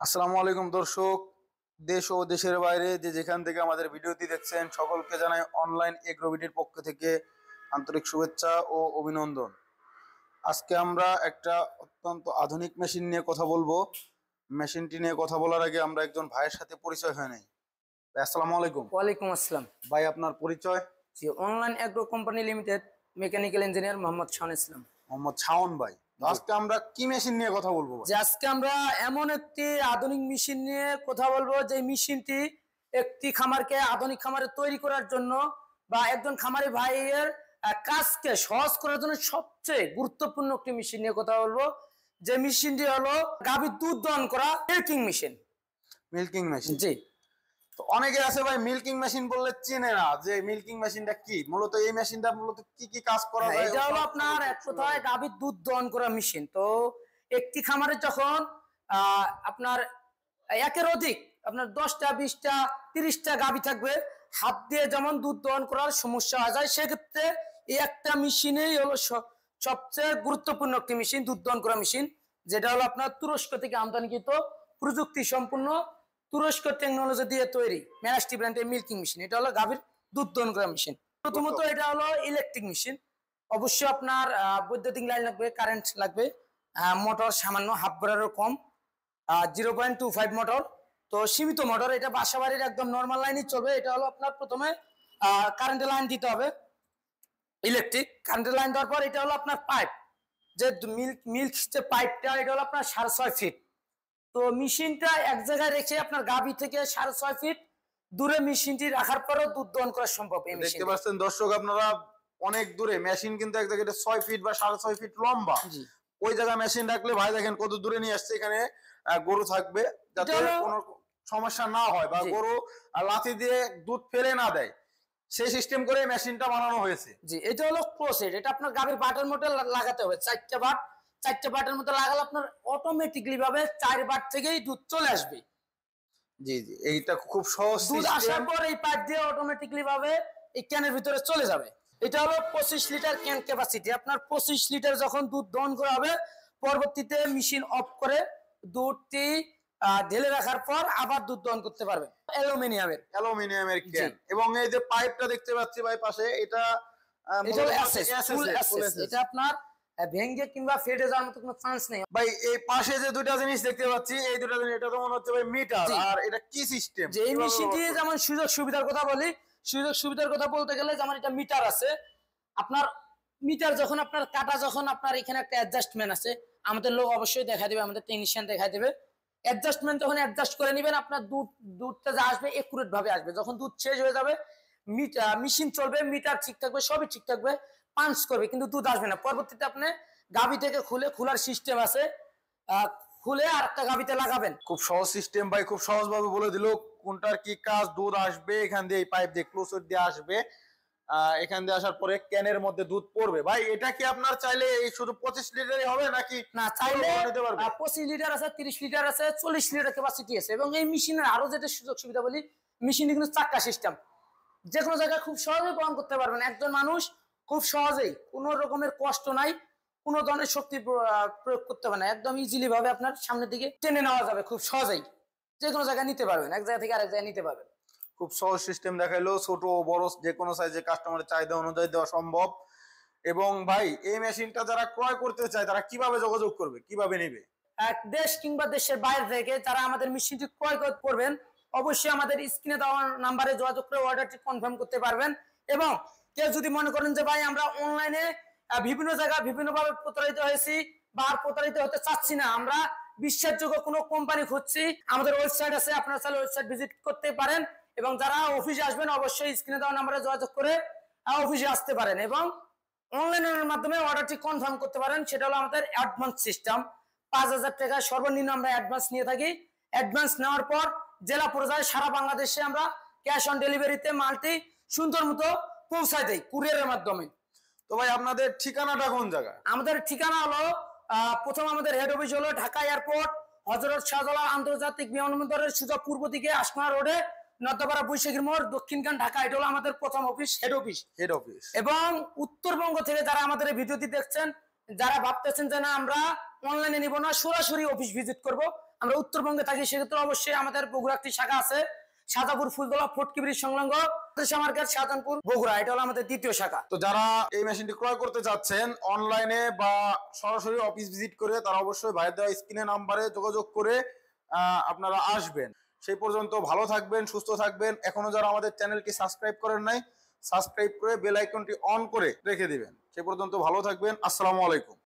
আসসালামু আলাইকুম দর্শক, দেশ ও দেশের বাইরে যে যেখান থেকে আমাদের ভিডিওটি দেখছেন সকলকে জানাই অনলাইন এগ্রোবিডির পক্ষ থেকে আন্তরিক শুভেচ্ছা ও অভিনন্দন। আজকে আমরা একটা অত্যন্ত আধুনিক মেশিন নিয়ে কথা বলবো। মেশিনটি নিয়ে কথা বলার আগে আমরা একজন ভাইয়ের সাথে পরিচয় হয় নাই। ভাই, আসসালামু আলাইকুম। ওয়ালাইকুম আসসালাম। ভাই, আপনার পরিচয়? জি, online agro company limited mechanical engineer Mohammad Shaon Islam. Mohammad Shaon ভাই। আজকে আমরা কি মেশিন নিয়ে কথা বলবো ভাই? যে আজকে আমরা এমন একটি আধুনিক মেশিন নিয়ে কথা বলবো যে মেশিনটি একটি খামারকে আধুনিক খামারে তৈরি করার জন্য বা একজন খামারি ভাইয়ের কাজকে সহজ করার জন্য সবচেয়ে গুরুত্বপূর্ণ একটি মেশিন নিয়ে কথা বলবো। যে মেশিনটি হলো গাভীর দুধ দহন করা মিল্কিং মেশিন। Milking machine. জি। তো অনেকে আছে ভাই মিল্কিং মেশিন বললে চেনে না যে মিল্কিং মেশিনটা কি। মূলত এই মেশিনটা মূলত কি কি কাজ করা যায়? এটা হলো আপনার এক কথায় গাভীর দুধ দহন করা মেশিন। তো একটি খামারে যখন আপনার একের অধিক আপনার 10টা 20টা 30টা গাভী থাকবে, হাত দিয়ে যেমন দুধ দহন করার সমস্যা হয়ে যায়, সেক্ষেত্রে এই একটা মেশিনেই হলো সবচেয়ে গুরুত্বপূর্ণ একটি মেশিন, দুধ দহন করা মেশিন, যেটা হলো আপনার তুরস্ক থেকে আমদানিকৃত প্রযুক্তি সম্পূর্ণ তুরস্ক টেকনোলজি দিয়ে তৈরি ম্যানাস্টি ব্র্যান্ডের মিল্কিং মেশিন। এটা হলো গাভীর দুধ দহন করা মেশিন। প্রথমত এটা হলো ইলেকট্রিক মেশিন। অবশ্যই আপনার বৈদ্যুতিক লাইন লাগবে, কারেন্ট লাগবে, মোটর সামান্য হাফ ব্রারের কম, 0.25 মোটর, তো সীমিত মোটর। এটা বাসা বাড়ির একদম নর্মাল লাইনই চলবে। এটা হলো আপনার প্রথমে কারেন্টের লাইন দিতে হবে, ইলেকট্রিক কারেন্টের লাইন দেওয়ার পর এটা হলো আপনার পাইপ, যে মিল্ক যে পাইপটা, এটা হলো আপনার 6.5 ফিট। তো মেশিনটা এক জায়গায় রেখে আপনার গাভী থেকে 6.5 ফিট দূরে মেশিনটি রাখার পরেও দুধ দহন করা সম্ভব। দেখতে পাচ্ছেন দর্শক আপনারা, অনেক দূরে মেশিন কিন্তু এক জায়গায় 6 ফিট বা 6.5 ফিট লম্বা। ওই জায়গায় মেশিন রাখলে ভাই দেখেন কত দূরে নিয়ে আসছে। এখানে গরু থাকবে যাতে কোনো সমস্যা না হয় বা গরু লাথি দিয়ে দুধ ফেলে না দেয়, সেই সিস্টেম করে মেশিনটা বানানো হয়েছে। জি, এটা হলো ক্লোজেড। এটা আপনার গাভীর বাটের মধ্যে লাগাতে হবে, 4টা বাট। 4টা বাটের মধ্যে লাগালে আপনার অটোমেটিকলি ভাবে 4 বাট থেকেই দুধ চলে আসবে। জি জি, এইটা খুব সহজ। দুধ আসার পর এই পাইপ দিয়ে অটোমেটিকলি ভাবে এই ক্যানের ভিতরে চলে যাবে। এটা হলো 25 লিটার ক্যান ক্যাপাসিটি। আপনার 25 লিটার যখন দুধ দহন করা হবে, পরবর্তীতে মেশিন অফ করে দুধটি ঢেলে রাখার পর আবার দুধ দহন করতে পারবেন। অ্যালুমিনিয়ামের ক্যান। এবং এই যে পাইপটা দেখতে পাচ্ছি ভাই পাশে, এটা এটা আপনার ভেঙে কিংবা ফেটে যাওয়ার মতো কোনো চান্স নেই ভাই। এই পাশে যে দুটো জিনিস দেখতে পাচ্ছি, এই দুটো জিনিস, এটা তো মনে হচ্ছে ভাই মিটার। আর এটা কি সিস্টেম? যে এই মেশিনটি যেমন সুযোগ সুবিধার কথা বলি, সুযোগ সুবিধার কথা বলতে গেলে যেমন এটা মিটার আছে। আপনার মিটার যখন আপনার কাটা, যখন আপনার এখানে একটা অ্যাডজাস্টমেন্ট আছে, আমাদের লোক অবশ্যই দেখা দেবে, আমাদের টেকনিশিয়ান দেখা দেবে। অ্যাডজাস্টমেন্ট যখন অ্যাডজাস্ট করে নেবেন, আপনার দুধটা যা আসবে একুরেট ভাবে আসবে। যখন দুধ শেষ হয়ে যাবে, মেশিন চলবে, মিটার ঠিক থাকবে, সবই ঠিক থাকবে, পাঞ্চ করবে, কিন্তু দুধ আসবে না। পরবর্তীতে আপনি গাভী থেকে খোলার সিস্টেম আছে, খুলে আর একটা গাভীতে লাগাবেন। খুব সহজ সিস্টেম ভাই, খুব সহজ ভাবে বলে দিল কোনটার কি কাজ। দুধ আসবে এখান দিয়ে, এই পাইপ দিয়ে ক্লোজড দিয়ে আসবে, এখান দিয়ে আসার পরে ক্যানের মধ্যে দুধ পড়বে। ভাই এটা কি আপনার চাইলে এই শুধু 25 লিটারই হবে নাকি? না, চাইলে 25 লিটার আছে, 30 লিটার আছে, 40 লিটার ক্যাপাসিটি আছে। এবং এই মেশিনের আরো যেটা সুযোগ সুবিধা বলি, মেশিনে কিন্তু চাক্কা সিস্টেম, যে কোনো জায়গায় খুব সহজেই বহন করতে পারবেন। একজন মানুষ খুব সহজেই, কোনো রকমের কষ্ট নাই, কোনো ধরনের শক্তি প্রয়োগ করতে হবে না, একদম ইজিলি ভাবে আপনার সামনের দিকে টেনে নেওয়া যাবে, খুব সহজেই যে কোনো জায়গায় নিতে পারবেন, এক জায়গা থেকে আরেক জায়গায় নিতে পারবেন। খুব সহজ সিস্টেম দেখাইলো, ছোট বড় যে কোনো সাইজে কাস্টমারের চাহিদা অনুযায়ী দেওয়া সম্ভব। এবং ভাই এই মেশিনটা যারা ক্রয় করতে চায় তারা কিভাবে যোগাযোগ করবে, কিভাবে নেবে? এক দেশ কিংবা দেশের বাইরে থেকে যারা আমাদের মেশিনটি ক্রয় করবেন, অবশ্যই আমাদের স্ক্রিনে দেওয়া নাম্বারে যোগাযোগ করে অর্ডারটি কনফার্ম করতে পারবেন। এবং কেউ যদি মনে করেন যে ভাই আমরা অনলাইনে বিভিন্ন জায়গায় বিভিন্নভাবে প্রতারিত হয়েছি বা আর প্রতারিত হতে চাচ্ছি না, আমরা বিশ্বাসযোগ্য কোনো কোম্পানি খুঁজছি, আমাদের ওয়েবসাইট আছে, আপনারা চাইলে ওয়েবসাইট ভিজিট করতে পারেন। এবং যারা অফিসে আসবেন অবশ্যই স্ক্রিনে দেওয়া নাম্বারে যোগাযোগ করে অফিসে আসতে পারেন এবং অনলাইনের মাধ্যমে অর্ডারটি কনফার্ম করতে পারেন। সেটা হলো আমাদের অ্যাডভান্স সিস্টেম। 5,000 টাকা সর্বনিম্ন আমরা অ্যাডভান্স নিয়ে থাকি। অ্যাডভান্স নেওয়ার পর জেলা পর্যায়ে সারা বাংলাদেশে আমরা ক্যাশ অন ডেলিভারিতে মালটি সুন্দর মতো পৌঁছায় দেই কুরিয়ারের মাধ্যমে। তো ভাই আপনাদের ঠিকানাটা কোন জায়গায়? আমাদের ঠিকানা হলো প্রথম আমাদের হেড অফিস হলো ঢাকা এয়ারপোর্ট, হযরত শাহজালাল আন্তর্জাতিক বিমানবন্দরের সোজা পূর্ব দিকে আসমা রোডে, নর্দাপাড়া বৈশাখীর মোড়, দক্ষিণখান, ঢাকা। এটা হলো আমাদের প্রথম অফিস, হেড অফিস। এবং উত্তরবঙ্গ থেকে যারা আমাদের এই ভিডিওটি দেখছেন, যারা ভাবতেছেন যে না আমরা অনলাইনে নিব না, সরাসরি অফিস ভিজিট করব, আমরা উত্তরবঙ্গে থাকি, সেক্ষেত্রে অবশ্যই আমাদের বগুড়া একটি শাখা আছে, সাজাপুর ফুলতলা ফটকি ব্রিজ সংলগ্ন মার্কেট, শাহজাহানপুর, বগুড়া। এটা হলো আমাদের দ্বিতীয় শাখা। তো যারা এই মেশিনটি ক্রয় করতে চাচ্ছেন অনলাইনে বা সরাসরি অফিস ভিজিট করে, তারা অবশ্যই ভাইয়ের দেওয়া স্ক্রিনে নাম্বারে যোগাযোগ করে আপনারা আসবেন। সেই পর্যন্ত ভালো থাকবেন, সুস্থ থাকবেন। এখনো যারা আমাদের চ্যানেলটি সাবস্ক্রাইব করেন নাই, সাবস্ক্রাইব করে বেল আইকনটি অন করে রেখে দিবেন। সে পর্যন্ত ভালো থাকবেন। আসসালামু আলাইকুম।